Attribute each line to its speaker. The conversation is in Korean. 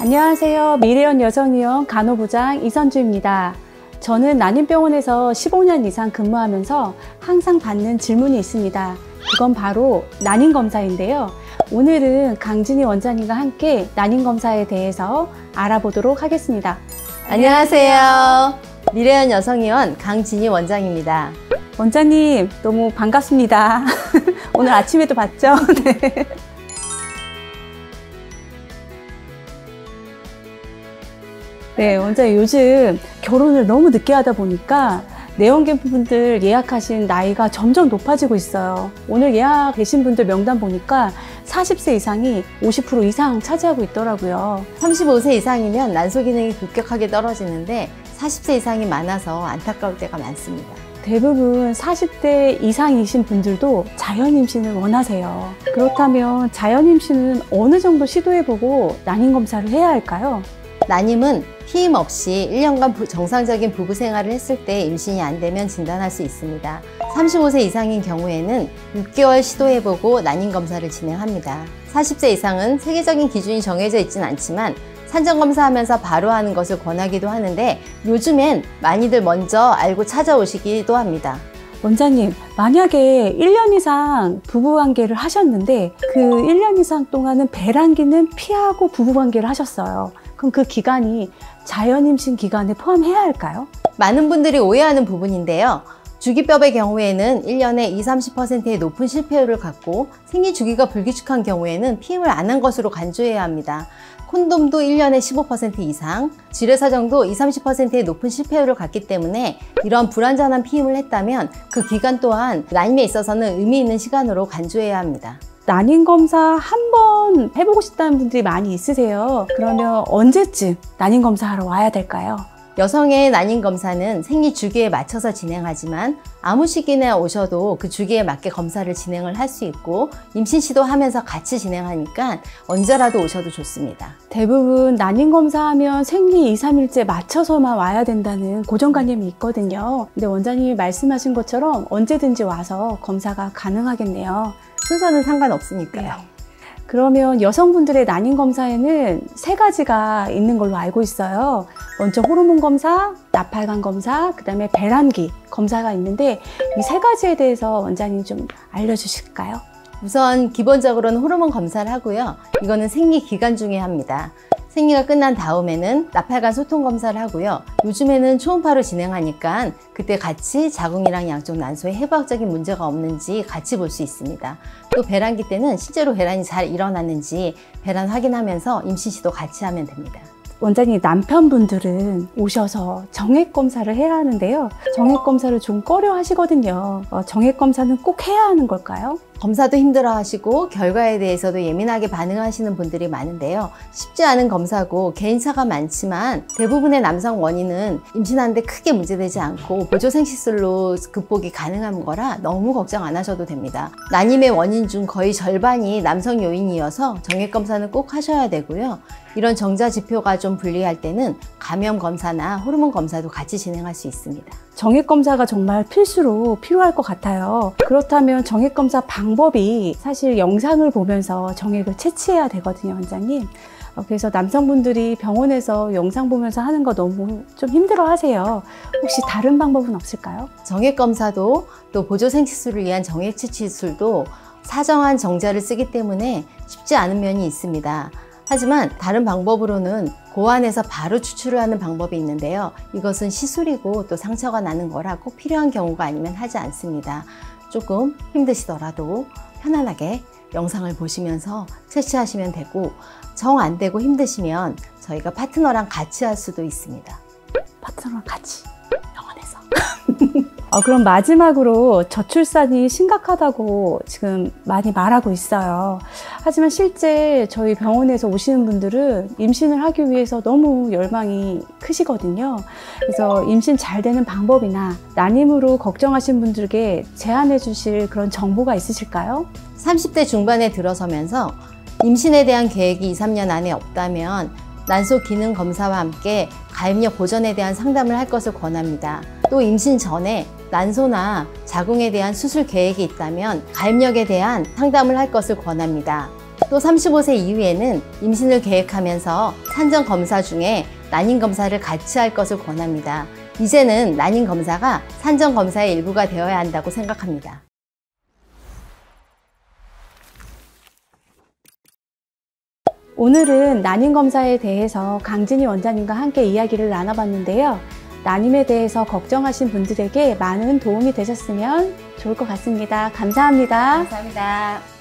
Speaker 1: 안녕하세요. 미래연 여성의원 간호부장 이선주입니다. 저는 난임병원에서 15년 이상 근무하면서 항상 받는 질문이 있습니다. 그건 바로 난임검사인데요. 오늘은 강진희 원장님과 함께 난임검사에 대해서 알아보도록 하겠습니다.
Speaker 2: 안녕하세요. 미래연 여성의원 강진희 원장입니다.
Speaker 1: 원장님 너무 반갑습니다. 오늘 아침에도 봤죠? 네. 네, 원장님 요즘 결혼을 너무 늦게 하다 보니까 내원계분들 예약하신 나이가 점점 높아지고 있어요. 오늘 예약되신 분들 명단 보니까 40세 이상이 50% 이상 차지하고 있더라고요.
Speaker 2: 35세 이상이면 난소 기능이 급격하게 떨어지는데 40세 이상이 많아서 안타까울 때가 많습니다.
Speaker 1: 대부분 40대 이상이신 분들도 자연임신을 원하세요. 그렇다면 자연임신은 어느 정도 시도해보고 난임검사를 해야 할까요?
Speaker 2: 난임은 피임 없이 1년간 정상적인 부부 생활을 했을 때 임신이 안 되면 진단할 수 있습니다. 35세 이상인 경우에는 6개월 시도해보고 난임검사를 진행합니다. 40세 이상은 세계적인 기준이 정해져 있진 않지만 산전검사하면서 바로 하는 것을 권하기도 하는데 요즘엔 많이들 먼저 알고 찾아오시기도 합니다.
Speaker 1: 원장님, 만약에 1년 이상 부부관계를 하셨는데 그 1년 이상 동안은 배란기는 피하고 부부관계를 하셨어요. 그럼 그 기간이 자연임신 기간에 포함해야 할까요?
Speaker 2: 많은 분들이 오해하는 부분인데요. 주기법의 경우에는 1년에 20-30%의 높은 실패율을 갖고 생리 주기가 불규칙한 경우에는 피임을 안 한 것으로 간주해야 합니다. 콘돔도 1년에 15% 이상, 질의사정도 20-30%의 높은 실패율을 갖기 때문에 이런 불완전한 피임을 했다면 그 기간 또한 난임에 있어서는 의미 있는 시간으로 간주해야 합니다.
Speaker 1: 난임검사 한 번 해보고 싶다는 분들이 많이 있으세요. 그러면 언제쯤 난임검사하러 와야 될까요?
Speaker 2: 여성의 난임검사는 생리 주기에 맞춰서 진행하지만 아무 시기나 오셔도 그 주기에 맞게 검사를 진행을 할 수 있고 임신 시도하면서 같이 진행하니까 언제라도 오셔도 좋습니다.
Speaker 1: 대부분 난임검사하면 생리 2-3일째 맞춰서만 와야 된다는 고정관념이 있거든요. 근데 원장님이 말씀하신 것처럼 언제든지 와서 검사가 가능하겠네요.
Speaker 2: 순서는 상관없으니까요.
Speaker 1: 네. 그러면 여성분들의 난임검사에는 3가지가 있는 걸로 알고 있어요. 먼저 호르몬 검사, 나팔관 검사, 그 다음에 배란기 검사가 있는데 이 3가지에 대해서 원장님 좀 알려주실까요?
Speaker 2: 우선 기본적으로는 호르몬 검사를 하고요. 이거는 생리 기간 중에 합니다. 생리가 끝난 다음에는 나팔관 소통 검사를 하고요. 요즘에는 초음파로 진행하니까 그때 같이 자궁이랑 양쪽 난소에 해부학적인 문제가 없는지 같이 볼 수 있습니다. 또 배란기 때는 실제로 배란이 잘 일어났는지 배란 확인하면서 임신 시도 같이 하면 됩니다.
Speaker 1: 원장님, 남편분들은 오셔서 정액검사를 해야 하는데요. 정액검사를 좀 꺼려 하시거든요. 정액검사는 꼭 해야 하는 걸까요?
Speaker 2: 검사도 힘들어 하시고 결과에 대해서도 예민하게 반응하시는 분들이 많은데요. 쉽지 않은 검사고 개인차가 많지만 대부분의 남성 원인은 임신하는데 크게 문제되지 않고 보조생식술로 극복이 가능한 거라 너무 걱정 안 하셔도 됩니다. 난임의 원인 중 거의 절반이 남성 요인이어서 정액검사는 꼭 하셔야 되고요. 이런 정자 지표가 좀 불리할 때는 감염 검사나 호르몬 검사도 같이 진행할 수 있습니다.
Speaker 1: 정액검사가 정말 필수로 필요할 것 같아요. 그렇다면 정액검사 방법이 사실 영상을 보면서 정액을 채취해야 되거든요, 원장님. 그래서 남성분들이 병원에서 영상 보면서 하는 거 너무 좀 힘들어 하세요. 혹시 다른 방법은 없을까요?
Speaker 2: 정액검사도 또 보조생식술을 위한 정액 채취술도 사정한 정자를 쓰기 때문에 쉽지 않은 면이 있습니다. 하지만 다른 방법으로는 고안에서 바로 추출을 하는 방법이 있는데요. 이것은 시술이고 또 상처가 나는 거라 꼭 필요한 경우가 아니면 하지 않습니다. 조금 힘드시더라도 편안하게 영상을 보시면서 채취하시면 되고 정 안 되고 힘드시면 저희가 파트너랑 같이 할 수도 있습니다.
Speaker 1: 파트너랑 같이 병원에서. 그럼 마지막으로 저출산이 심각하다고 지금 많이 말하고 있어요. 하지만 실제 저희 병원에서 오시는 분들은 임신을 하기 위해서 너무 열망이 크시거든요. 그래서 임신 잘 되는 방법이나 난임으로 걱정하신 분들께 제안해 주실 그런 정보가 있으실까요?
Speaker 2: 30대 중반에 들어서면서 임신에 대한 계획이 2-3년 안에 없다면 난소 기능 검사와 함께 가임력 보전에 대한 상담을 할 것을 권합니다. 또 임신 전에 난소나 자궁에 대한 수술 계획이 있다면 가임력에 대한 상담을 할 것을 권합니다. 또 35세 이후에는 임신을 계획하면서 산전 검사 중에 난임 검사를 같이 할 것을 권합니다. 이제는 난임 검사가 산전 검사의 일부가 되어야 한다고 생각합니다.
Speaker 1: 오늘은 난임 검사에 대해서 강진희 원장님과 함께 이야기를 나눠봤는데요. 난임에 대해서 걱정하신 분들에게 많은 도움이 되셨으면 좋을 것 같습니다. 감사합니다.
Speaker 2: 감사합니다.